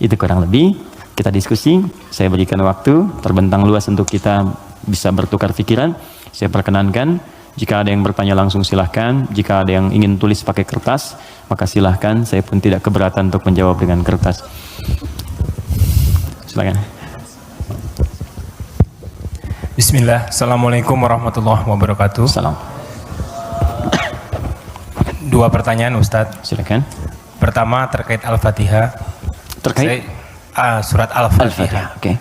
Itu kurang lebih kita diskusi. Saya berikan waktu terbentang luas untuk kita bisa bertukar pikiran. Saya perkenankan, jika ada yang bertanya langsung silahkan. Jika ada yang ingin tulis pakai kertas, maka silahkan. Saya pun tidak keberatan untuk menjawab dengan kertas. Silakan. Bismillah. Assalamualaikum warahmatullahi wabarakatuh. Salam. Dua pertanyaan Ustadz. Silakan. Pertama terkait Al-Fatihah. Terkait surat Al-Fatihah. Oke.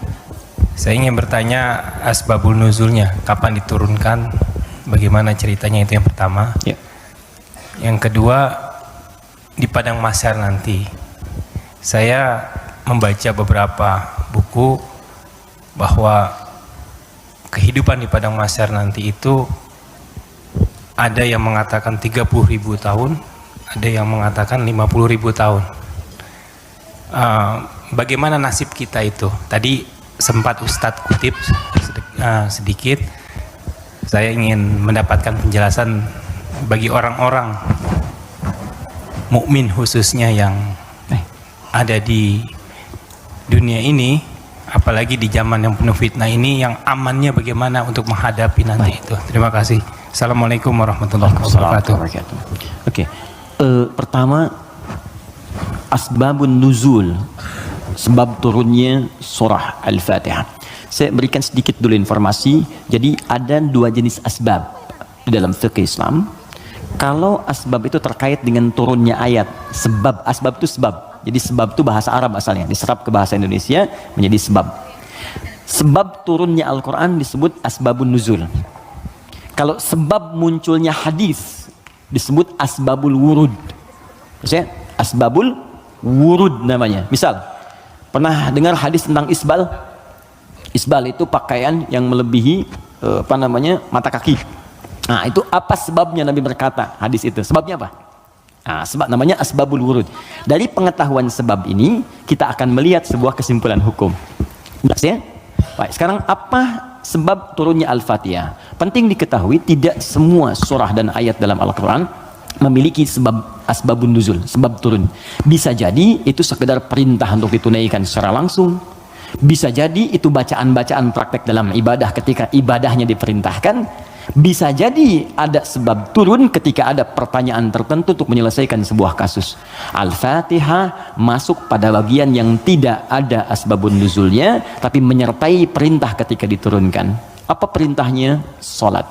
Saya ingin bertanya asbabul nuzulnya, kapan diturunkan, bagaimana ceritanya, itu yang pertama. Ya. Yang kedua, di padang mahsyar nanti. Saya membaca beberapa buku bahwa kehidupan di padang mahsyar nanti itu ada yang mengatakan 30.000 tahun, ada yang mengatakan 50.000 tahun. Bagaimana nasib kita itu? Tadi sempat Ustadz kutip sedikit. Saya ingin mendapatkan penjelasan bagi orang-orang mukmin khususnya yang ada di dunia ini, apalagi di zaman yang penuh fitnah ini, yang amannya bagaimana untuk menghadapi nanti itu. Terima kasih. Assalamualaikum warahmatullahi wabarakatuh. Oke. Pertama, asbabun nuzul, sebab turunnya surah Al-Fatihah. Saya berikan sedikit dulu informasi. Jadi ada dua jenis asbab di dalam fikih Islam. Kalau asbab itu terkait dengan turunnya ayat, sebab, asbab itu sebab. Jadi sebab itu bahasa Arab asalnya, diserap ke bahasa Indonesia menjadi sebab. Sebab turunnya Al-Quran disebut asbabun nuzul. Kalau sebab munculnya hadis disebut asbabul wurud. Maksudnya asbabul wurud namanya. Misal, pernah dengar hadis tentang isbal? Isbal itu pakaian yang melebihi mata kaki. Nah, itu apa sebabnya Nabi berkata hadis itu? Sebabnya apa? Nah, sebab namanya asbabul wurud. Dari pengetahuan sebab ini kita akan melihat sebuah kesimpulan hukum. Jelas ya? Baik, sekarang apa sebab turunnya Al-Fatihah? Penting diketahui tidak semua surah dan ayat dalam Al-Quran memiliki sebab asbabun nuzul, sebab turun. Bisa jadi itu sekedar perintah untuk ditunaikan secara langsung. Bisa jadi itu bacaan-bacaan praktek dalam ibadah ketika ibadahnya diperintahkan. Bisa jadi ada sebab turun ketika ada pertanyaan tertentu untuk menyelesaikan sebuah kasus. Al-Fatihah masuk pada bagian yang tidak ada asbabun nuzulnya, tapi menyertai perintah ketika diturunkan. Apa perintahnya? Salat.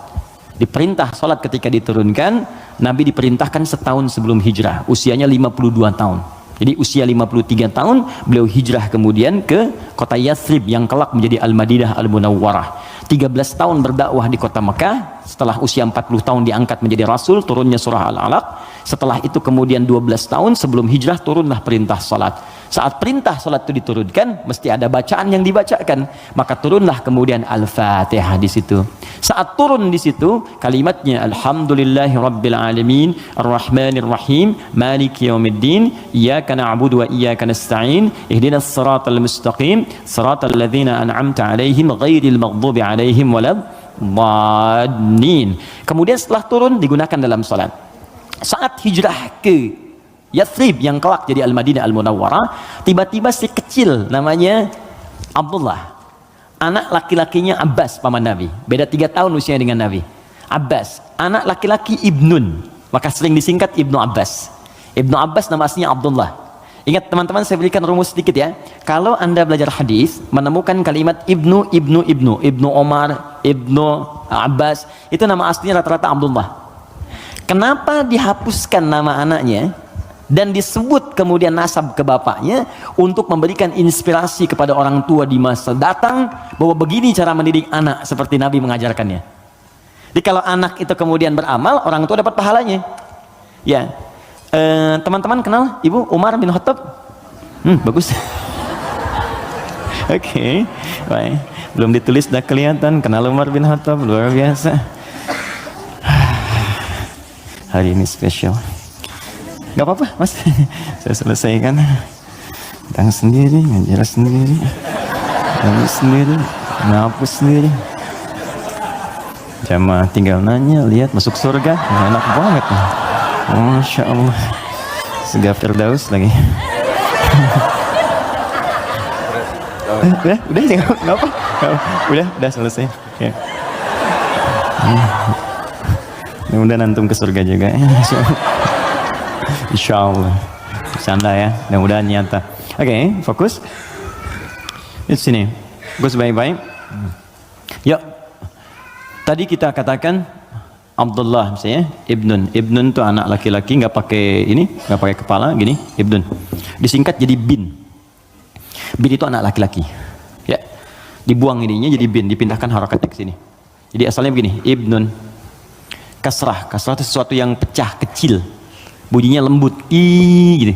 Diperintah salat ketika diturunkan. Nabi diperintahkan setahun sebelum hijrah, usianya 52 tahun. Jadi usia 53 tahun beliau hijrah kemudian ke kota Yathrib yang kelak menjadi Al-Madinah Al-Munawwarah. 13 tahun berdakwah di kota Mekah. Setelah usia 40 tahun diangkat menjadi Rasul, turunnya surah Al-Alaq. Setelah itu kemudian 12 tahun sebelum hijrah turunlah perintah salat. Saat perintah salat itu diturunkan, mesti ada bacaan yang dibacakan. Maka turunlah kemudian Al-Fatihah di situ. Saat turun di situ, kalimatnya Alhamdulillahi Rabbil Alamin, Ar-Rahmanir Rahim, Maliki Yaumiddin, Iyyaka na'budu wa iyyaka nasta'in, Ihdinas siratal mustaqim, siratal ladzina an'amta 'alaihim ghairil maghdubi 'alaihim waladdallin. Kemudian setelah turun digunakan dalam salat. Saat hijrah ke Yathrib yang kelak jadi Al-Madinah Al-Munawwarah, tiba-tiba si kecil namanya Abdullah, anak laki-lakinya Abbas paman Nabi, beda 3 tahun usianya dengan Nabi. Abbas, anak laki-laki Ibnun, maka sering disingkat Ibnu Abbas. Ibnu Abbas nama aslinya Abdullah. Ingat teman-teman, saya berikan rumus sedikit ya. Kalau anda belajar hadis menemukan kalimat Ibnu Omar, Ibnu Abbas, itu nama aslinya rata-rata Abdullah. Kenapa dihapuskan nama anaknya dan disebut kemudian nasab ke bapaknya? Untuk memberikan inspirasi kepada orang tua di masa datang bahwa begini cara mendidik anak seperti Nabi mengajarkannya. Jadi kalau anak itu kemudian beramal, orang tua dapat pahalanya. Ya, teman-teman kenal Ibu Umar bin Khattab? Bagus. Oke, baik. Belum ditulis sudah kelihatan kenal Umar bin Khattab, luar biasa. Hari ini spesial. Gak apa-apa mas, saya selesaikan. Datang sendiri, ngajar sendiri, ngapus sendiri, ngapus sendiri. Jamaah tinggal nanya, lihat masuk surga, enak banget. Masya Allah, surga Firdaus lagi. Udah, nggak apa. Udah selesai. Ya. Mudah-mudahan antum ke surga juga. Insya Allah. Bercanda ya, mudah-mudahan nyata. Oke, fokus. Di sini, fokus baik-baik. Ya, tadi kita katakan Abdullah misalnya, Ibnun itu anak laki-laki, nggak pakai kepala, gini, Ibnun. Disingkat jadi bin. Bin itu anak laki-laki. Ya, dibuang ininya jadi bin, dipindahkan harakatnya ke sini. Jadi asalnya begini, Ibnun. Kasrah itu sesuatu yang pecah, kecil. Bunyinya lembut, gitu.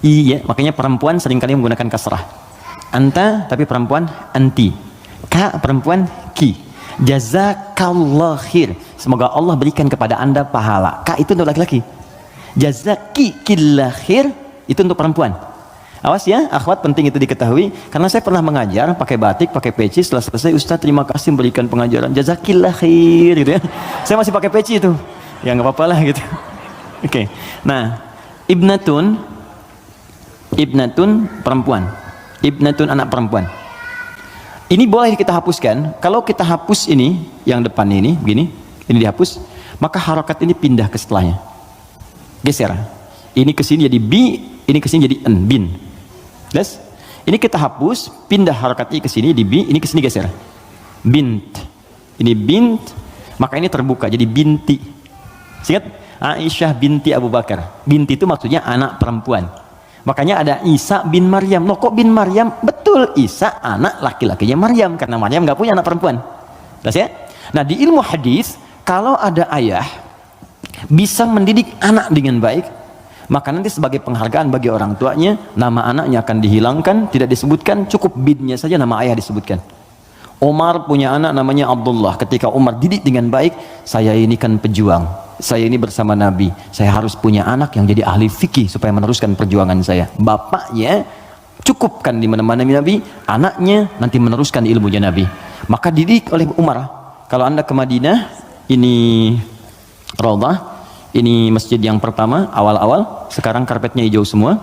Ya, makanya perempuan seringkali menggunakan kasrah. Anta, tapi perempuan anti. Ka, perempuan ki. Jazakallah khair. Semoga Allah berikan kepada anda pahala. Ka itu untuk laki-laki. Jazaki killah khair itu untuk perempuan. Awas ya, akhwat, penting itu diketahui. Karena saya pernah mengajar pakai batik, pakai peci. Setelah selesai, Ustaz terima kasih memberikan pengajaran. Jazakillah khair, gitu ya. Saya masih pakai peci itu. Ya nggak apa-apa lah gitu. Oke. Nah, ibnatun perempuan. Ibnatun anak perempuan. Ini boleh kita hapuskan. Kalau kita hapus ini, yang depan ini, begini, ini dihapus, maka harokat ini pindah ke setelahnya. Geser. Ini ke sini jadi bi, ini ke sini jadi en, bin. Jelas? Ini kita hapus, pindah harokatnya ke sini di bi, ini ke sini geser. Bint. Ini bint, maka ini terbuka jadi binti. Ingat? Aisyah binti Abu Bakar. Binti itu maksudnya anak perempuan. Makanya ada Isa bin Maryam. Loh kok bin Maryam? Betul, Isa anak laki-lakinya Maryam, karena Maryam nggak punya anak perempuan. Jelas ya? Nah, di ilmu hadis, kalau ada ayah bisa mendidik anak dengan baik, maka nanti sebagai penghargaan bagi orang tuanya, nama anaknya akan dihilangkan, tidak disebutkan, cukup binnya saja nama ayah disebutkan. Umar punya anak namanya Abdullah. Ketika Umar didik dengan baik, saya ini kan pejuang, saya ini bersama Nabi, saya harus punya anak yang jadi ahli fikih supaya meneruskan perjuangan saya. Bapaknya cukupkan di mana-mana Nabi, anaknya nanti meneruskan ilmunya Nabi. Maka didik oleh Umar. Kalau anda ke Madinah, ini Raudhah, ini masjid yang pertama awal-awal, sekarang karpetnya hijau semua.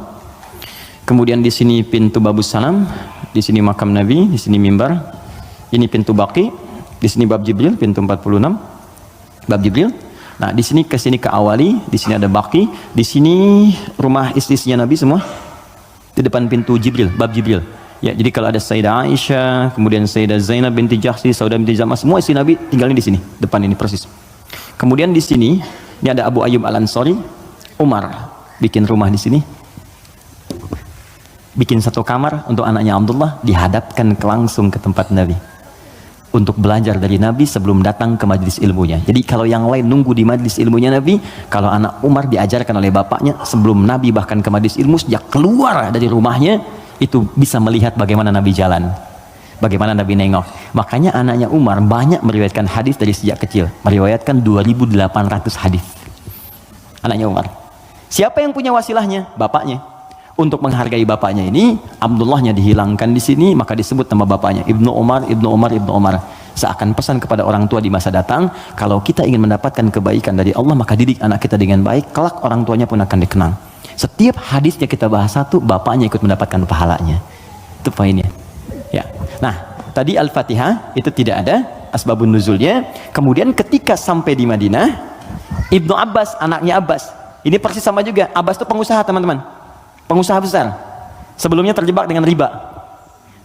Kemudian di sini pintu Babus Salam, di sini makam Nabi, di sini mimbar. Ini pintu Baqi, di sini bab Jibril, pintu 46. Bab Jibril. Nah, di sini ke sini ke Awali, di sini ada Baqi, di sini rumah istri-istrinya Nabi semua. Di depan pintu Jibril, bab Jibril. Ya, jadi kalau ada Sayyidah Aisyah, kemudian Sayyidah Zainab binti Jahsy, Saudah binti Zam'ah, semua istri Nabi tinggalnya di sini, depan ini persis. Kemudian di sini ini ada Abu Ayyub Al-Ansari. Umar bikin rumah di sini, bikin satu kamar untuk anaknya Abdullah, dihadapkan langsung ke tempat Nabi untuk belajar dari Nabi sebelum datang ke majlis ilmunya. Jadi kalau yang lain nunggu di majlis ilmunya Nabi, kalau anak Umar diajarkan oleh bapaknya sebelum Nabi bahkan ke majlis ilmu, sejak keluar dari rumahnya itu bisa melihat bagaimana Nabi jalan, bagaimana Nabi nengok. Makanya anaknya Umar banyak meriwayatkan hadis dari sejak kecil, meriwayatkan 2.800 hadis. Anaknya Umar. Siapa yang punya wasilahnya? Bapaknya. Untuk menghargai bapaknya ini, Abdullahnya dihilangkan di sini, maka disebut nama bapaknya Ibnu Umar, Ibnu Umar, Ibnu Umar. Seakan pesan kepada orang tua di masa datang, kalau kita ingin mendapatkan kebaikan dari Allah, maka didik anak kita dengan baik, kelak orang tuanya pun akan dikenang. Setiap hadisnya kita bahas satu, bapaknya ikut mendapatkan pahalanya. Itu poinnya. Ya. Nah, tadi Al-Fatihah itu tidak ada asbabun nuzulnya. Kemudian ketika sampai di Madinah, Ibnu Abbas, anaknya Abbas, ini persis sama juga. Abbas itu pengusaha, teman-teman. Pengusaha besar. Sebelumnya terjebak dengan riba,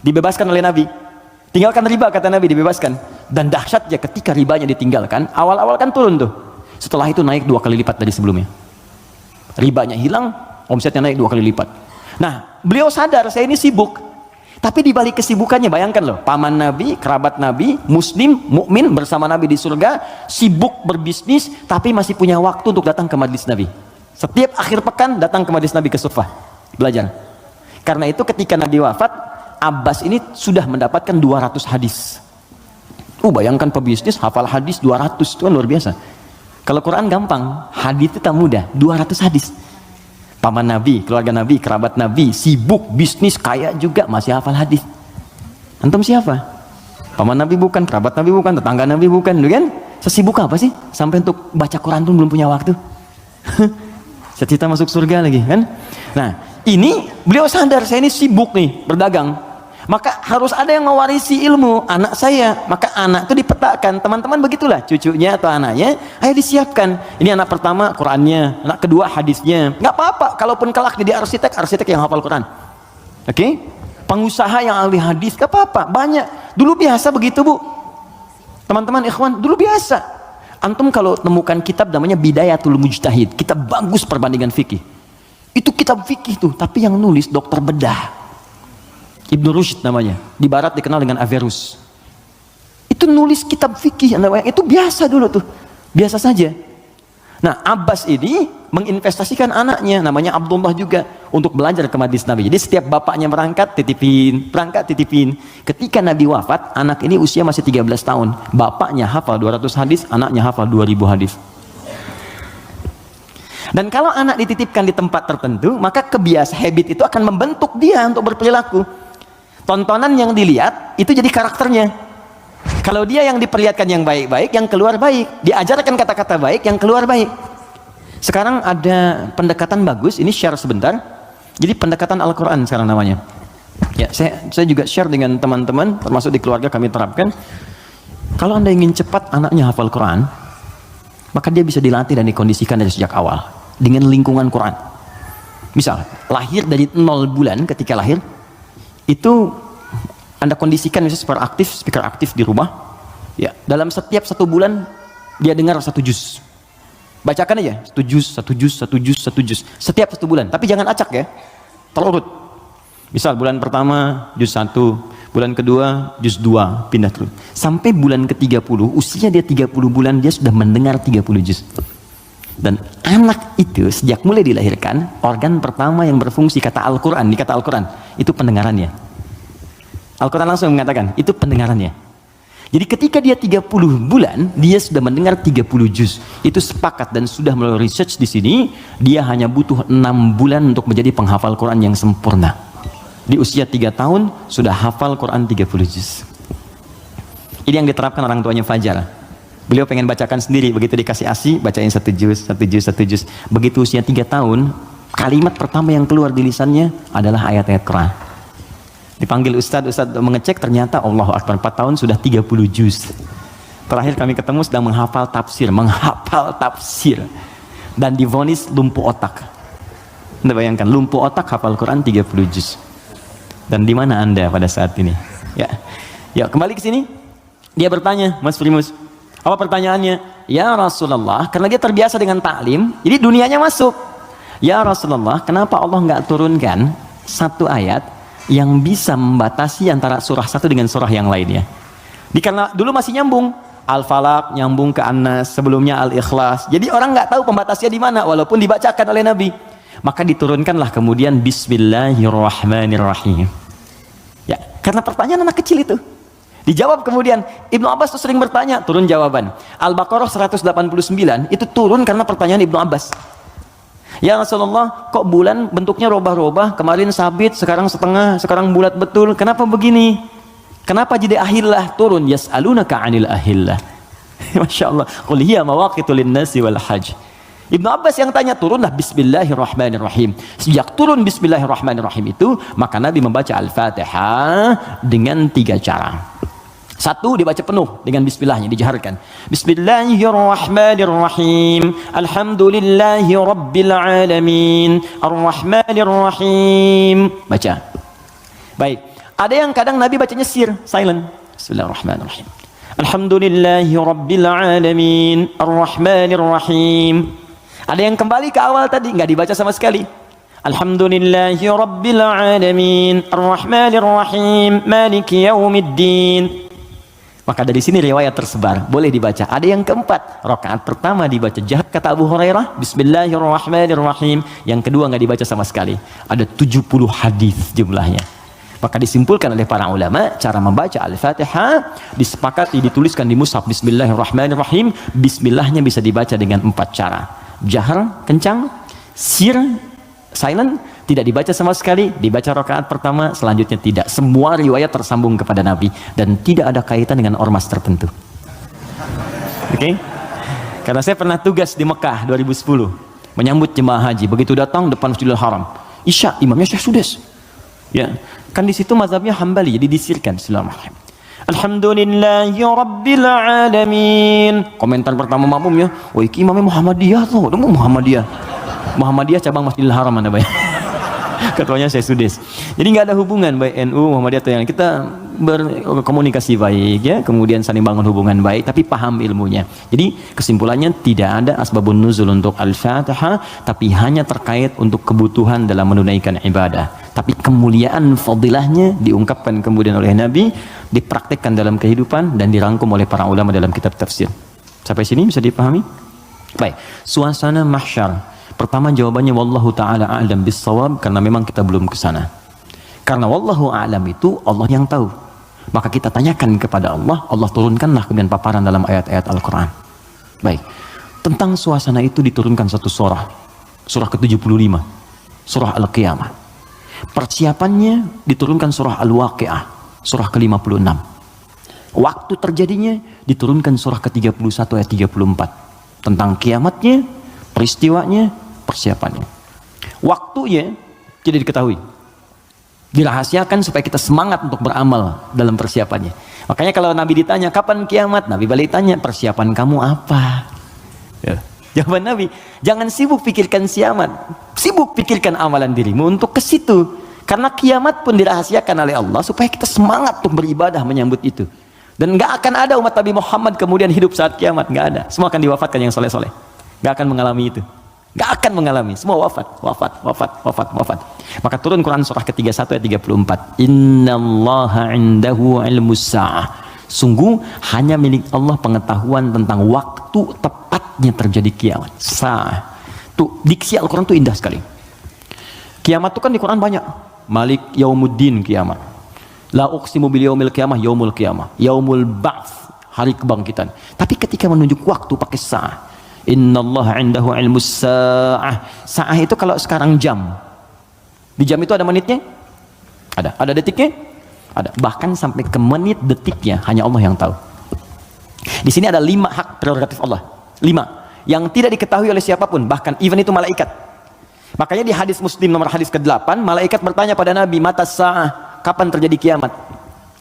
dibebaskan oleh Nabi. Tinggalkan riba, kata Nabi, dibebaskan. Dan dahsyatnya ketika ribanya ditinggalkan, awal-awal kan turun tuh, setelah itu naik 2 kali lipat dari sebelumnya. Ribanya hilang, omsetnya naik 2 kali lipat. Nah, beliau sadar saya ini sibuk, tapi di balik kesibukannya, bayangkan loh, paman Nabi, kerabat Nabi, muslim, mukmin bersama Nabi di surga, sibuk berbisnis, tapi masih punya waktu untuk datang ke majlis Nabi. Setiap akhir pekan datang ke majlis Nabi ke Sufah belajar. Karena itu ketika Nabi wafat, Abbas ini sudah mendapatkan 200 hadis. Bayangkan pebisnis hafal hadis 200, itu kan luar biasa. Kalau Quran gampang, hadis itu tak mudah, 200 hadis. Paman Nabi, keluarga Nabi, kerabat Nabi, sibuk, bisnis, kaya juga, masih hafal hadis. Antum siapa? Paman Nabi bukan, kerabat Nabi bukan, tetangga Nabi bukan, kan? Sesibuk apa sih? Sampai untuk baca Quran pun belum punya waktu. Cita-cita masuk surga lagi, kan? Nah, ini beliau sadar, saya ini sibuk nih, berdagang. Maka harus ada yang mewarisi ilmu anak saya. Maka anak itu dipetakan, teman-teman begitulah, cucunya atau anaknya, ayo disiapkan. Ini anak pertama Qurannya, anak kedua hadisnya. Nggak apa-apa, kalaupun kelak jadi arsitek yang hafal Quran. Oke? Pengusaha yang ahli hadis, nggak apa-apa, banyak. Dulu biasa begitu, Bu. Teman-teman ikhwan, dulu biasa. Antum kalau temukan kitab namanya Bidayatul Mujtahid, kitab bagus perbandingan fikih. Itu kitab fikih tuh, tapi yang nulis dokter bedah. Ibnu Rushd namanya, di barat dikenal dengan Averroes. Itu nulis kitab fikih, itu biasa dulu tuh, biasa saja. Nah, Abbas ini menginvestasikan anaknya, namanya Abdullah juga, untuk belajar ke Majelis Nabi. Jadi setiap bapaknya berangkat titipin. Ketika Nabi wafat, anak ini usia masih 13 tahun. Bapaknya hafal 200 hadis, anaknya hafal 2000 hadis. Dan kalau anak dititipkan di tempat tertentu, maka habit itu akan membentuk dia untuk berperilaku. Tontonan yang dilihat itu jadi karakternya. Kalau dia yang diperlihatkan yang baik-baik, yang keluar baik, diajarkan kata-kata baik, yang keluar baik. Sekarang ada pendekatan bagus, ini share sebentar. Jadi pendekatan Al-Quran sekarang namanya. Ya, saya juga share dengan teman-teman, termasuk di keluarga kami terapkan. Kalau Anda ingin cepat anaknya hafal Quran, maka dia bisa dilatih dan dikondisikan dari sejak awal dengan lingkungan Quran. Misal, lahir dari 0 bulan, ketika lahir itu Anda kondisikan misalnya speaker aktif di rumah, ya, dalam setiap 1 bulan dia dengar 1 juz. Bacakan aja 1 juz setiap 1 bulan, tapi jangan acak ya, terurut. Misal bulan pertama juz 1, bulan kedua juz 2, pindah terus sampai bulan ke-30, usia dia 30 bulan, dia sudah mendengar 30 juz. Dan anak itu sejak mulai dilahirkan, organ pertama yang berfungsi, kata Al-Quran itu pendengarannya. Al-Quran langsung mengatakan itu pendengarannya. Jadi ketika dia 30 bulan, dia sudah mendengar 30 juz. Itu sepakat dan sudah melalui research di sini, dia hanya butuh 6 bulan untuk menjadi penghafal Quran yang sempurna. Di usia 3 tahun sudah hafal Quran 30 juz. Ini yang diterapkan orang tuanya Fajar. Beliau pengen bacakan sendiri, begitu dikasih ASI, bacain 1 juz. Begitu usia 3 tahun, kalimat pertama yang keluar di lisannya adalah ayat-ayat Quran. Dipanggil Ustadz mengecek, ternyata Allahu Akbar, 4 tahun sudah 30 juz. Terakhir kami ketemu sedang menghafal tafsir. Dan divonis lumpuh otak. Anda bayangkan, lumpuh otak hafal Quran 30 juz. Dan di mana Anda pada saat ini? Ya, kembali ke sini. Dia bertanya, Mas Primus, apa pertanyaannya? Ya Rasulullah, karena dia terbiasa dengan taklim, jadi dunianya masuk. Ya Rasulullah, kenapa Allah nggak turunkan 1 ayat yang bisa membatasi antara surah satu dengan surah yang lainnya? Karena dulu masih nyambung, Al-Falaq nyambung ke An-Nas, sebelumnya Al-Ikhlas. Jadi orang nggak tahu pembatasnya di mana, walaupun dibacakan oleh Nabi. Maka diturunkanlah kemudian Bismillahirrahmanirrahim. Ya, karena pertanyaan anak kecil itu. Dijawab kemudian. Ibnu Abbas tuh sering bertanya, turun jawaban. Al-Baqarah 189 itu turun karena pertanyaan Ibnu Abbas. Ya Rasulullah, kok bulan bentuknya robah-robah, kemarin sabit, sekarang setengah, sekarang bulat betul, kenapa begini? Kenapa jadi ahillah turun? Yas'alunaka 'anil ahillah. Masya Allah. Qul hiya mawaqitu lin-nasi wal hajj. Ibnu Abbas yang tanya, turunlah Bismillahirrahmanirrahim. Sejak turun Bismillahirrahmanirrahim itu, maka Nabi membaca Al-Fatihah dengan 3 cara. 1, dibaca penuh dengan bismillahnya, dijaharkan. Bismillahirrahmanirrahim. Alhamdulillahi rabbil alamin. Ar-Rahmanirrahim. Baca. Baik. Ada yang kadang Nabi bacanya sir, silent. Bismillahirrahmanirrahim. Alhamdulillahi rabbil alamin. Ar-Rahmanirrahim. Ada yang kembali ke awal tadi, nggak dibaca sama sekali. Alhamdulillahi rabbil alamin. Ar-Rahmanirrahim. Maliki yaumiddin. Maka dari sini riwayat tersebar, boleh dibaca. Ada yang keempat, rakaat pertama dibaca jahat kata Abu Hurairah, Bismillahirrahmanirrahim. Yang kedua nggak dibaca sama sekali. Ada 70 hadis jumlahnya. Maka disimpulkan oleh para ulama, cara membaca Al-Fatihah disepakati, dituliskan di mushaf Bismillahirrahmanirrahim. Bismillahnya bisa dibaca dengan 4 cara. Jahar, kencang, sir, silent, tidak dibaca sama sekali, dibaca rakaat pertama, selanjutnya tidak. Semua riwayat tersambung kepada Nabi dan tidak ada kaitan dengan ormas tertentu. Oke? Karena saya pernah tugas di Mekah 2010 menyambut jemaah haji. Begitu datang depan Masjidil Haram, Isya, imamnya Syekh Sudes. Ya, Kan di situ mazhabnya Hambali, jadi disirkan. Bismillahirrahmanirrahim. Alhamdulillahi Rabbil Alamin. Komentar pertama makmumnya, wah iki imamnya Muhammadiyah tuh, Muhammadiyah. Muhammadiyah cabang Masjidil Haram mana baik. Ketuanya saya Sudes. Jadi nggak ada hubungan baik NU Muhammadiyah atau yang kita berkomunikasi baik ya, kemudian saling bangun hubungan baik, tapi paham ilmunya. Jadi kesimpulannya tidak ada asbabun nuzul untuk Al-Fatihah, tapi hanya terkait untuk kebutuhan dalam menunaikan ibadah. Tapi kemuliaan fadilahnya diungkapkan kemudian oleh Nabi, dipraktikkan dalam kehidupan dan dirangkum oleh para ulama dalam kitab tafsir. Sampai sini bisa dipahami? Baik, suasana mahsyar. Pertama jawabannya wallahu taala a'lam bissawab, karena memang kita belum ke sana. Karena wallahu a'lam itu Allah yang tahu. Maka kita tanyakan kepada Allah, Allah turunkanlah kemudian paparan dalam ayat-ayat Al-Qur'an. Baik. Tentang suasana itu diturunkan satu surah. Surah ke-75. Surah Al-Qiyamah. Persiapannya diturunkan surah Al-Waqi'ah, surah ke-56. Waktu terjadinya diturunkan surah ke-31 ayat 34. Tentang kiamatnya, peristiwanya, persiapannya. Waktunya tidak diketahui, dirahasiakan supaya kita semangat untuk beramal dalam persiapannya. Makanya kalau Nabi ditanya kapan kiamat, Nabi balik tanya persiapan kamu apa ya. Jawaban Nabi, jangan sibuk pikirkan kiamat, sibuk pikirkan amalan dirimu untuk ke situ. Karena kiamat pun dirahasiakan oleh Allah supaya kita semangat untuk beribadah menyambut itu. Dan nggak akan ada umat Nabi Muhammad kemudian hidup saat kiamat, nggak ada. Semua akan diwafatkan yang soleh-soleh, nggak akan mengalami itu. Gak akan mengalami, semua wafat. Maka turun Quran surah ke-31 ayat 34. Innallaha indahu ilmus sa'ah. Sungguh hanya milik Allah pengetahuan tentang waktu tepatnya terjadi kiamat. Sa'ah. Tuh, diksi Al-Quran tuh indah sekali. Kiamat itu kan di Quran banyak. Malik yaumuddin kiamat. La uqsimu bil yaumil qiyamah, yaumul qiyamah. Yaumul ba'ts, hari kebangkitan. Tapi ketika menunjuk waktu pakai sa'ah. Innallaha indahu ilmus sa'ah. Sa'ah itu kalau sekarang jam. Di jam itu ada menitnya? Ada detiknya? Ada. Bahkan sampai ke menit detiknya hanya Allah yang tahu. Di sini ada 5 hak prerogatif Allah. 5 yang tidak diketahui oleh siapapun, bahkan even itu malaikat. Makanya di hadis Muslim nomor hadis ke-8, malaikat bertanya pada Nabi, mata sa'ah, kapan terjadi kiamat?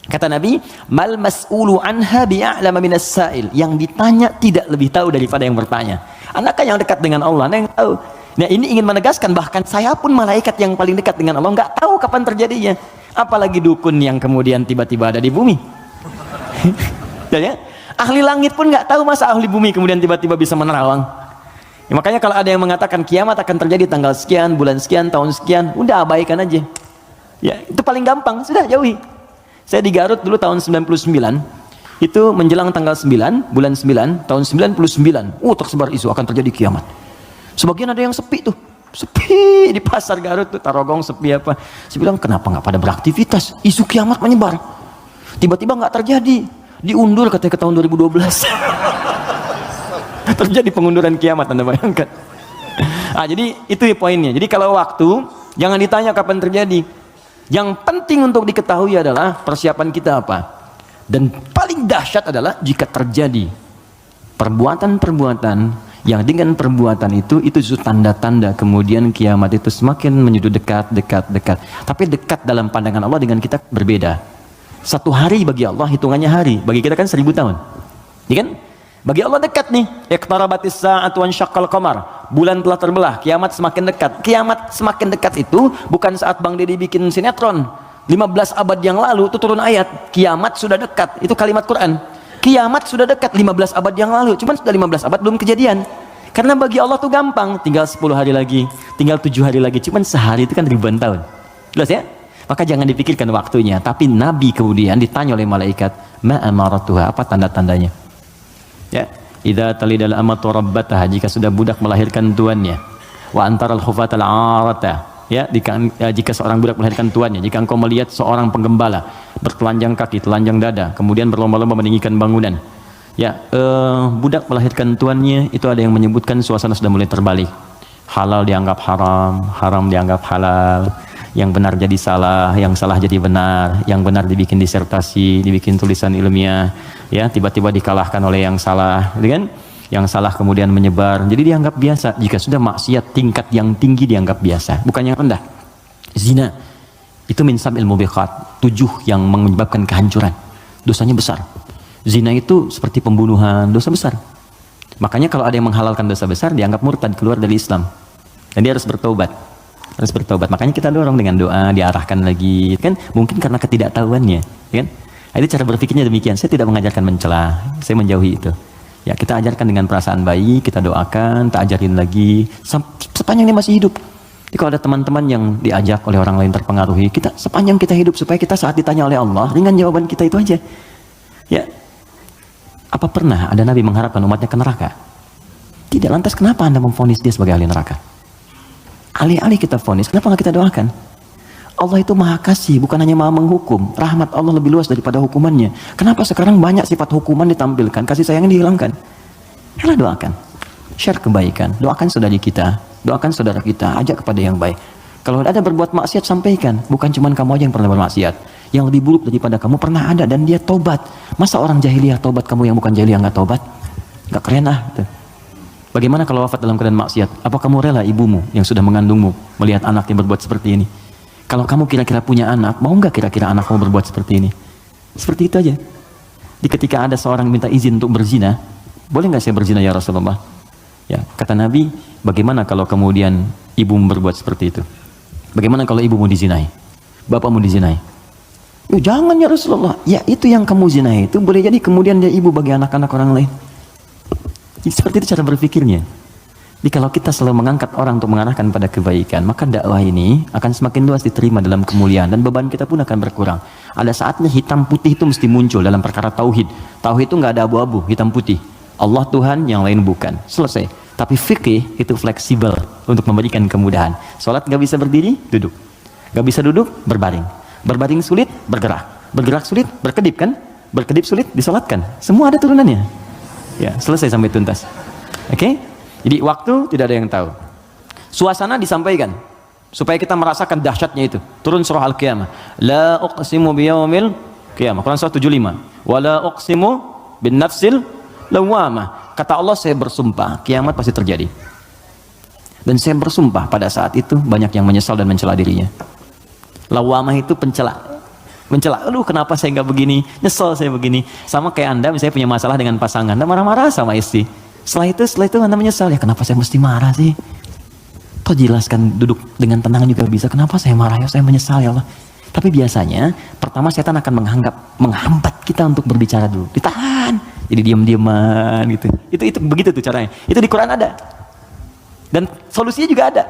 Kata Nabi, mal mas'ulu anha bi'a'lama minas sa'il. Yang ditanya tidak lebih tahu daripada yang bertanya. Anaknya yang dekat dengan Allah, Anda yang tahu. Nah, ini ingin menegaskan bahkan saya pun malaikat yang paling dekat dengan Allah nggak tahu kapan terjadinya. Apalagi dukun yang kemudian tiba-tiba ada di bumi. Ya, ahli langit pun nggak tahu masa ahli bumi kemudian tiba-tiba bisa menerawang. Ya, makanya kalau ada yang mengatakan kiamat akan terjadi tanggal sekian, bulan sekian, tahun sekian, udah abaikan aja. Ya, itu paling gampang, sudah jauhi. Saya di Garut dulu tahun 99, itu menjelang tanggal 9, bulan 9, tahun 99, tersebar isu akan terjadi kiamat. Sebagian ada yang sepi tuh, sepi di pasar Garut tuh, Tarogong sepi apa. Saya bilang, kenapa nggak pada beraktivitas? Isu kiamat menyebar. Tiba-tiba nggak terjadi, diundur katanya ke tahun 2012. Terjadi pengunduran kiamat, Anda bayangkan. Jadi itu poinnya. Jadi kalau waktu, jangan ditanya kapan terjadi. Yang penting untuk diketahui adalah persiapan kita apa. Dan paling dahsyat adalah jika terjadi perbuatan-perbuatan yang dengan perbuatan itu justru tanda-tanda kemudian kiamat itu semakin menuju dekat. Tapi dekat dalam pandangan Allah dengan kita berbeda. 1 hari bagi Allah hitungannya hari, bagi kita kan 1000 tahun. Ya kan? Bagi Allah dekat nih. Iqtarabatis sa'atu wan syaqqal qamar. Bulan telah terbelah, kiamat semakin dekat. Kiamat semakin dekat itu bukan saat Bang Deddy bikin sinetron. 15 abad yang lalu itu turun ayat, kiamat sudah dekat. Itu kalimat Quran. Kiamat sudah dekat 15 abad yang lalu. Cuman sudah 15 abad belum kejadian. Karena bagi Allah tuh gampang, tinggal 10 hari lagi, tinggal 7 hari lagi. Cuman sehari itu kan ribuan tahun. Jelas ya? Maka jangan dipikirkan waktunya. Tapi Nabi kemudian ditanya oleh malaikat, ma amaratuha, apa tanda-tandanya? Ya, idza talidal amatu rabbataha, jika sudah budak melahirkan tuannya, wa antaral khufatal arata, ya, jika seorang budak melahirkan tuannya, jika engkau melihat seorang penggembala bertelanjang kaki, telanjang dada, kemudian berlomba-lomba meninggikan bangunan, ya, budak melahirkan tuannya, itu ada yang menyebutkan suasana sudah mulai terbalik. Halal dianggap haram, haram dianggap halal, yang benar jadi salah, yang salah jadi benar, yang benar dibikin disertasi, dibikin tulisan ilmiah, ya, tiba-tiba dikalahkan oleh yang salah, gitu kan? Yang salah kemudian menyebar, jadi dianggap biasa. Jika sudah maksiat tingkat yang tinggi dianggap biasa, bukan yang rendah. Zina, Itu min sab'il mubiqat, 7 yang menyebabkan kehancuran. Dosanya besar. Zina itu seperti pembunuhan, dosa besar. Makanya kalau ada yang menghalalkan dosa besar, dianggap murtad, keluar dari Islam. Dan dia harus bertobat. Harus bertobat. Makanya kita dorong dengan doa, diarahkan lagi. Kan mungkin karena ketidaktahuannya. Kan? Itu cara berpikirnya demikian. Saya tidak mengajarkan mencela, saya menjauhi itu. Ya, kita ajarkan dengan perasaan baik, kita doakan, tak ajarin lagi. Sepanjang dia masih hidup. Jadi kalau ada teman-teman yang diajak oleh orang lain terpengaruhi, kita sepanjang kita hidup supaya kita saat ditanya oleh Allah, ringan jawaban kita itu aja. Ya, apa pernah ada Nabi mengharapkan umatnya ke neraka? Tidak. Lantas kenapa Anda memvonis dia sebagai ahli neraka? Alih-alih kita vonis, kenapa nggak kita doakan? Allah itu maha kasih, bukan hanya maha menghukum. Rahmat Allah lebih luas daripada hukumannya. Kenapa sekarang banyak sifat hukuman ditampilkan, kasih sayang dihilangkan? Yalah, doakan. Share kebaikan, doakan saudari kita, doakan saudara kita, ajak kepada yang baik. Kalau ada berbuat maksiat, sampaikan. Bukan cuma kamu aja yang pernah bermaksiat. Yang lebih buruk daripada kamu pernah ada dan dia tobat. Masa orang jahiliyah tobat, kamu yang bukan jahiliyah nggak tobat? Nggak keren ah. Gitu. Bagaimana kalau wafat dalam keadaan maksiat? Apa kamu rela ibumu yang sudah mengandungmu melihat anaknya berbuat seperti ini? Kalau kamu kira-kira punya anak, mau nggak kira-kira anak kamu berbuat seperti ini? Seperti itu aja. Di ketika ada seorang minta izin untuk berzina, boleh nggak saya berzina ya Rasulullah? Ya, kata Nabi, bagaimana kalau kemudian ibumu berbuat seperti itu? Bagaimana kalau ibumu dizinai? Bapakmu dizinai? Jangan ya Rasulullah. Ya, itu yang kamu zinai itu boleh jadi kemudian dia ibu bagi anak-anak orang lain. Jadi, seperti itu cara berpikirnya. Jadi kalau kita selalu mengangkat orang untuk mengarahkan pada kebaikan, maka dakwah ini akan semakin luas diterima dalam kemuliaan dan beban kita pun akan berkurang. Ada saatnya hitam putih itu mesti muncul dalam perkara tauhid. Tauhid itu nggak ada abu-abu, hitam putih. Allah Tuhan, yang lain bukan. Selesai. Tapi fikih itu fleksibel untuk memberikan kemudahan. Sholat nggak bisa berdiri, duduk. Nggak bisa duduk, berbaring. Berbaring sulit, bergerak. Bergerak sulit, berkedip kan? Berkedip sulit, disolatkan. Semua ada turunannya. Ya, selesai sampai tuntas. Oke? Jadi waktu tidak ada yang tahu. Suasana disampaikan supaya kita merasakan dahsyatnya itu. Turun surah Al-Qiyamah. La uqsimu biyaumil qiyamah. Quran surah 75. Wa la uqsimu bin nafsil lawamah. Kata Allah, saya bersumpah kiamat pasti terjadi. Dan saya bersumpah pada saat itu banyak yang menyesal dan mencela dirinya. Lawamah itu pencela. Mencela, aduh kenapa saya nggak begini, nyesel saya begini. Sama kayak Anda misalnya punya masalah dengan pasangan, Anda marah-marah sama istri. Setelah itu Anda menyesal, ya kenapa saya mesti marah sih? Toh jelaskan, duduk dengan tenang juga bisa. Kenapa saya marah ya, saya menyesal ya Allah. Tapi biasanya pertama setan akan menghambat kita untuk berbicara dulu, ditahan, jadi diam-diaman gitu. Itu begitu tuh caranya. Itu di Quran ada. Dan solusinya juga ada.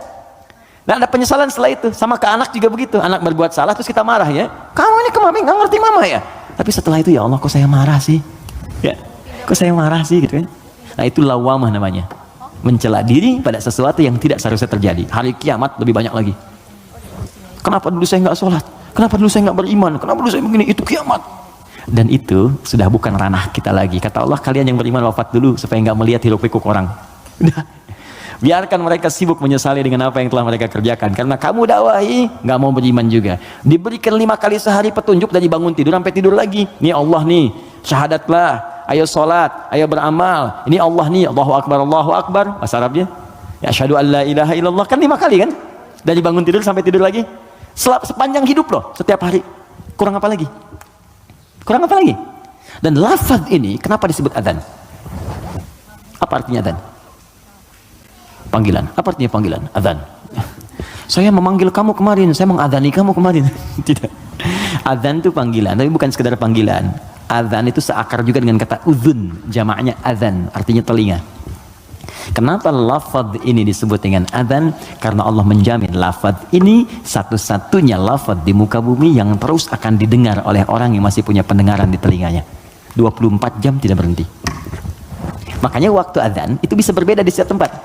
Dan ada penyesalan setelah itu. Sama ke anak juga begitu. Anak berbuat salah terus kita marah ya. Kamu ini kemarin nggak ngerti mama ya. Tapi setelah itu ya Allah, kok saya marah sih? Ya, kok saya marah sih gitu kan? Nah itu lawamah namanya. Mencela diri pada sesuatu yang tidak seharusnya terjadi. Hari kiamat lebih banyak lagi. Kenapa dulu saya nggak sholat? Kenapa dulu saya nggak beriman? Kenapa dulu saya begini? Itu kiamat. Dan itu sudah bukan ranah kita lagi. Kata Allah, kalian yang beriman wafat dulu supaya nggak melihat hiruk pikuk orang. Biarkan mereka sibuk menyesali dengan apa yang telah mereka kerjakan. Karena kamu dakwahi nggak mau beriman juga. Diberikan 5 kali sehari petunjuk dari bangun tidur sampai tidur lagi. Nih Allah nih, syahadatlah. Ayo sholat, ayo beramal. Ini Allah nih, Allahu Akbar. Bahasa Arabnya, ya asyhadu an la ilaha illallah. Kan 5 kali kan? Dari bangun tidur sampai tidur lagi. Sepanjang hidup loh, setiap hari. Kurang apa lagi? Kurang apa lagi? Dan lafaz ini, kenapa disebut adzan? Apa artinya adzan? Panggilan. Apa artinya panggilan? Adzan. Saya memanggil kamu kemarin, saya mengadzani kamu kemarin. Tidak. Adzan itu panggilan, tapi bukan sekedar panggilan. Adzan itu seakar juga dengan kata uzun, jamaknya adzan, artinya telinga. Kenapa lafaz ini disebut dengan adzan? Karena Allah menjamin lafaz ini satu-satunya lafaz di muka bumi yang terus akan didengar oleh orang yang masih punya pendengaran di telinganya. 24 jam tidak berhenti. Makanya waktu adzan itu bisa berbeda di setiap tempat.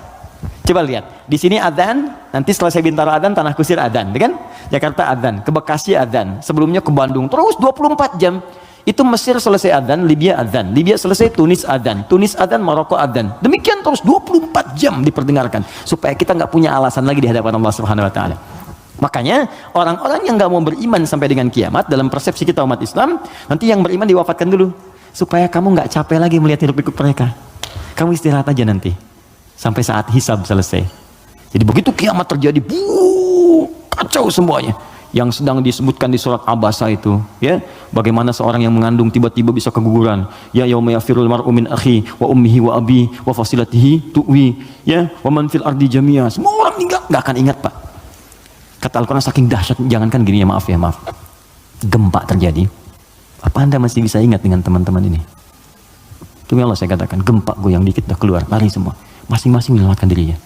Coba lihat, di sini adzan, nanti setelah saya Bintaro adzan, Tanah Kusir adzan, kan? Jakarta adzan, ke Bekasi adzan, sebelumnya ke Bandung, terus 24 jam. Itu Mesir selesai adzan, Libya adzan, Libya selesai Tunis adzan, Tunis adzan, Maroko adzan. Demikian terus 24 jam diperdengarkan supaya kita nggak punya alasan lagi di hadapan Allah Subhanahu wa taala. Makanya orang-orang yang nggak mau beriman sampai dengan kiamat dalam persepsi kita umat Islam, nanti yang beriman diwafatkan dulu supaya kamu nggak capek lagi melihat hiruk pikuk mereka. Kamu istirahat aja nanti sampai saat hisab selesai. Jadi begitu kiamat terjadi, kacau semuanya. yang sedang disebutkan di surat Abasa itu, ya, bagaimana seorang yang mengandung tiba-tiba bisa keguguran, ya yauma yafirul mar'u min akhi wa ummihi wa abi wa fasilatihi tuwi, ya, wa man fil ardi jami'a. Semua orang nggak akan ingat, Pak. Kata Al-Quran saking dahsyat, jangankan gini ya, maaf, gempa terjadi, apa Anda masih bisa ingat dengan teman-teman ini? Demi Allah saya katakan, gempa goyang dikit udah keluar, lari semua, masing-masing menyelamatkan dirinya.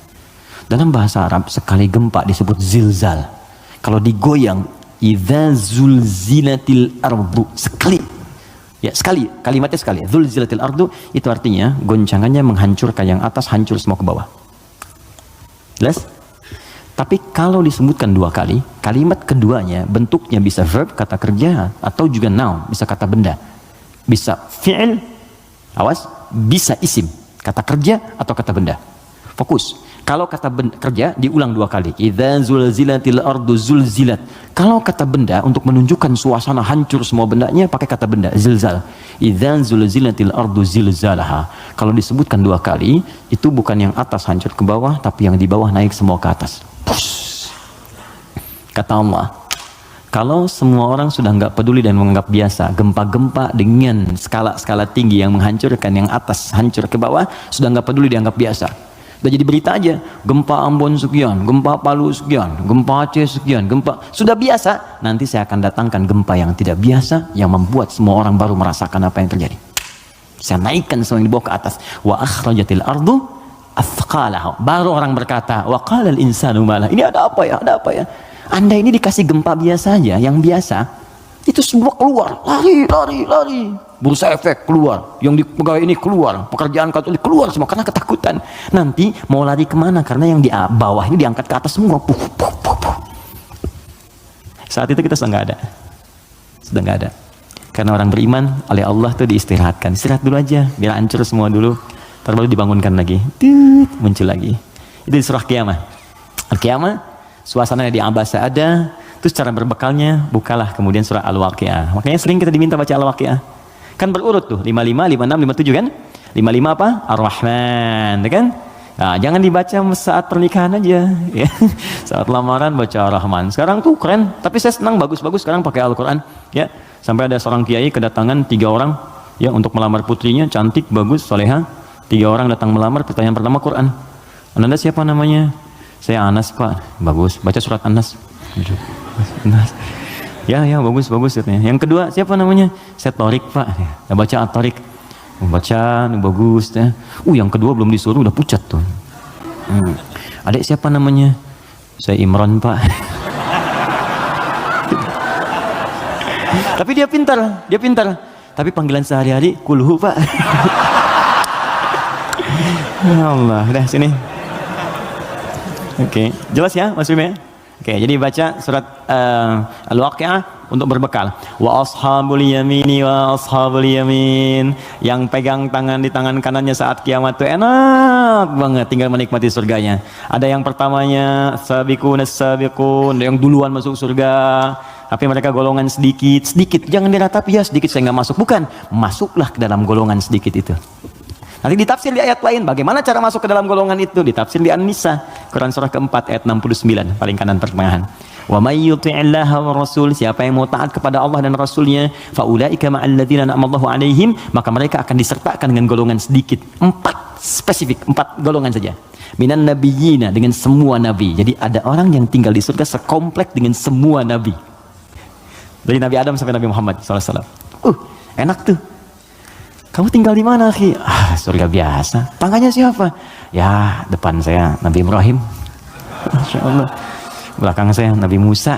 Dalam bahasa Arab sekali gempa disebut zilzal. Kalau digoyang, idza zulzilatil ardu, sekali, ya sekali, kalimatnya sekali, zulzilatil ardu, itu artinya goncangannya menghancurkan yang atas, hancur semua ke bawah. Jelas? Tapi kalau disebutkan dua kali, kalimat keduanya bentuknya bisa verb, kata kerja, atau juga noun, bisa kata benda, bisa fi'il, awas, bisa isim, kata kerja atau kata benda. Fokus. Kalau kata kerja diulang dua kali, idza zulzilatil ardu zulzilat. Kalau kata benda untuk menunjukkan suasana hancur semua bendanya pakai kata benda, zilzal. Idza zulzilatil ardu zilzalaha. Kalau disebutkan dua kali, itu bukan yang atas hancur ke bawah, tapi yang di bawah naik semua ke atas. Push. Kata Allah, kalau semua orang sudah nggak peduli dan menganggap biasa gempa-gempa dengan skala-skala tinggi yang menghancurkan yang atas hancur ke bawah, sudah nggak peduli dianggap biasa. Udah jadi berita aja, gempa Ambon sekian, gempa Palu sekian, gempa Aceh sekian, gempa, sudah biasa. Nanti saya akan datangkan gempa yang tidak biasa, yang membuat semua orang baru merasakan apa yang terjadi. Saya naikkan semua yang dibawa ke atas. Wa akhrajatil ardu athqalaha. Baru orang berkata, wa qala al insanu ma lah. Ini ada apa ya? Ada apa ya? Anda ini dikasih gempa biasa aja, yang biasa, itu semua keluar, lari. Bursa efek keluar, yang di pegawai ini keluar, pekerjaan kantor keluar semua karena ketakutan. Nanti mau lari kemana? Karena yang di bawah ini diangkat ke atas semua. Saat itu kita sudah nggak ada. Karena orang beriman oleh Allah tuh diistirahatkan. Istirahat dulu aja, biar hancur semua dulu, baru dibangunkan lagi, muncul lagi. Itu di surah Qiyamah. Al-Qiyamah, suasananya di Abasa ada. Terus cara berbekalnya, bukalah kemudian surah Al-Waqi'ah. Makanya sering kita diminta baca Al-Waqi'ah. Kan berurut tuh, 55, 56, 57 kan? 55 apa? Ar-Rahman, kan? Nah, jangan dibaca saat pernikahan aja, ya. Saat lamaran baca Ar-Rahman. Sekarang tuh keren, tapi saya senang bagus-bagus sekarang pakai Al-Quran, ya. Sampai ada seorang kiai kedatangan 3 orang, ya, untuk melamar putrinya, cantik, bagus, soleha. 3 orang datang melamar, pertanyaan pertama Quran. Anda siapa namanya? Saya Anas, Pak. Bagus, baca surat Anas. Ya bagus katanya. Yang kedua siapa namanya? Saya Torik, Pak. Ya, baca At-Torik. Baca bagus ya. Yang kedua belum disuruh udah pucat tuh. Adik siapa namanya? Saya Imran, Pak. Tapi dia pintar. Tapi panggilan sehari-hari kulhu, Pak. Ya Allah, udah sini. Oke, jelas ya Mas Bim ya? Oke, jadi baca surat Al-Waqi'ah untuk berbekal. Wa ashabul yamini wa ashabul yamin. Yang pegang tangan di tangan kanannya saat kiamat itu enak banget, tinggal menikmati surganya. Ada yang pertamanya sabiqun as-sabiqun, yang duluan masuk surga. Tapi mereka golongan sedikit. Jangan diratapi ya sedikit saya nggak masuk. Bukan, masuklah ke dalam golongan sedikit itu. Nanti ditafsir di ayat lain, bagaimana cara masuk ke dalam golongan itu, ditafsir di An-Nisa, Quran surah keempat ayat 69, paling kanan pertengahan. Wa may yuti'illaha wa rasul, siapa yang mau taat kepada Allah dan Rasulnya, fa ulaika ma'al ladzina an'amallahu 'alaihim, maka mereka akan disertakan dengan golongan sedikit, 4 spesifik, 4 golongan saja. Minan nabiyyina, dengan semua nabi. Jadi ada orang yang tinggal di surga sekomplek dengan semua nabi. Dari Nabi Adam sampai Nabi Muhammad SAW. Enak tuh. Kamu tinggal di mana, akhi? Surga biasa. Tangganya siapa? Ya, depan saya Nabi Ibrahim. Masya Allah. Belakang saya Nabi Musa.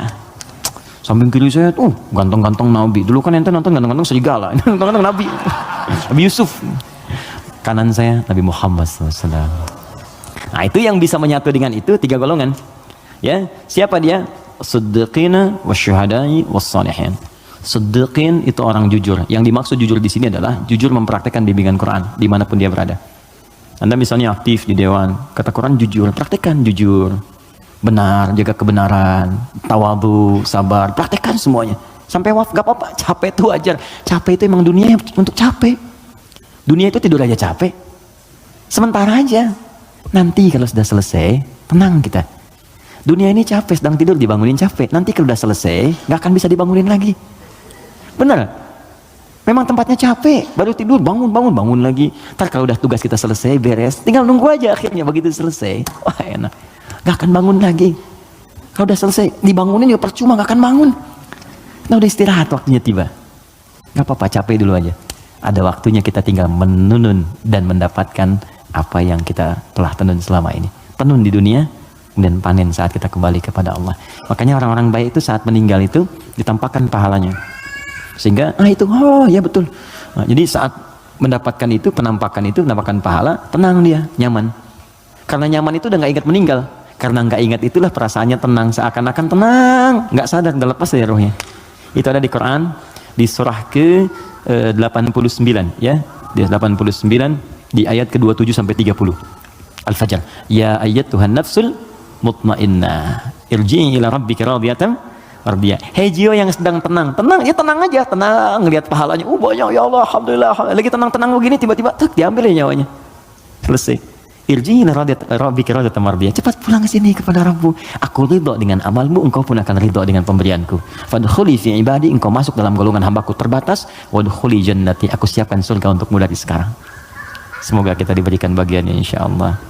Samping kiri saya tuh ganteng-ganteng Nabi. Dulu kan ente nonton ganteng-ganteng serigala. Ini ganteng-ganteng Nabi. Nabi Yusuf. Kanan saya Nabi Muhammad SAW. Nah, itu yang bisa menyatu dengan itu 3 golongan. Ya, siapa dia? Siddiqina wasyuhada'i wassalihin. Siddiqin itu orang jujur. Yang dimaksud jujur di sini adalah jujur mempraktekkan bimbingan Quran dimanapun dia berada. Anda misalnya aktif di dewan, kata Quran jujur, praktekkan jujur, benar, jaga kebenaran, tawadhu, sabar, praktekkan semuanya. Sampai wafat gak apa-apa, capek itu wajar. Capek itu emang dunia untuk capek. Dunia itu tidur aja capek. Sementara aja. Nanti kalau sudah selesai, tenang kita. Dunia ini capek, sedang tidur dibangunin capek. Nanti kalau udah selesai, nggak akan bisa dibangunin lagi. Benar? Memang tempatnya capek, baru tidur, bangun lagi. Ntar kalau udah tugas kita selesai, beres, tinggal nunggu aja akhirnya begitu selesai. Wah enak, nggak akan bangun lagi. Kalau udah selesai, dibangunin juga percuma, nggak akan bangun. Nah udah istirahat, waktunya tiba. Nggak apa-apa, capek dulu aja. Ada waktunya kita tinggal menunun dan mendapatkan apa yang kita telah tenun selama ini. Tenun di dunia, dan panen saat kita kembali kepada Allah. Makanya orang-orang baik itu saat meninggal itu ditampakkan pahalanya. Sehingga, itu, oh ya betul. Nah, jadi saat mendapatkan itu, penampakan itu, mendapatkan pahala, tenang dia, nyaman. Karena nyaman itu udah nggak ingat meninggal. Karena nggak ingat itulah perasaannya tenang, seakan-akan tenang, nggak sadar, udah lepas dari rohnya. Itu ada di Quran, di surah ke 89, ya, di 89, di ayat ke-27 sampai 30. Al-Fajr. Ya ayyatuhan nafsul mutmainnah, irji'i ila rabbika radiyatan mardiyah. Hei jiwa yang sedang tenang ya tenang aja, tenang, ngelihat pahalanya, banyak ya Allah, alhamdulillah, lagi tenang-tenang begini, tiba-tiba diambil ya nyawanya, selesai. Irji'i ila rabbika radiyatan mardiyah, cepat pulang ke sini kepada Rabbmu, aku ridho dengan amalmu, engkau pun akan ridho dengan pemberianku. Fadkhuli fi ibadi, engkau masuk dalam golongan hambaku terbatas. Wadkhuli jannati, aku siapkan surga untukmu dari sekarang. Semoga kita diberikan bagiannya insyaallah.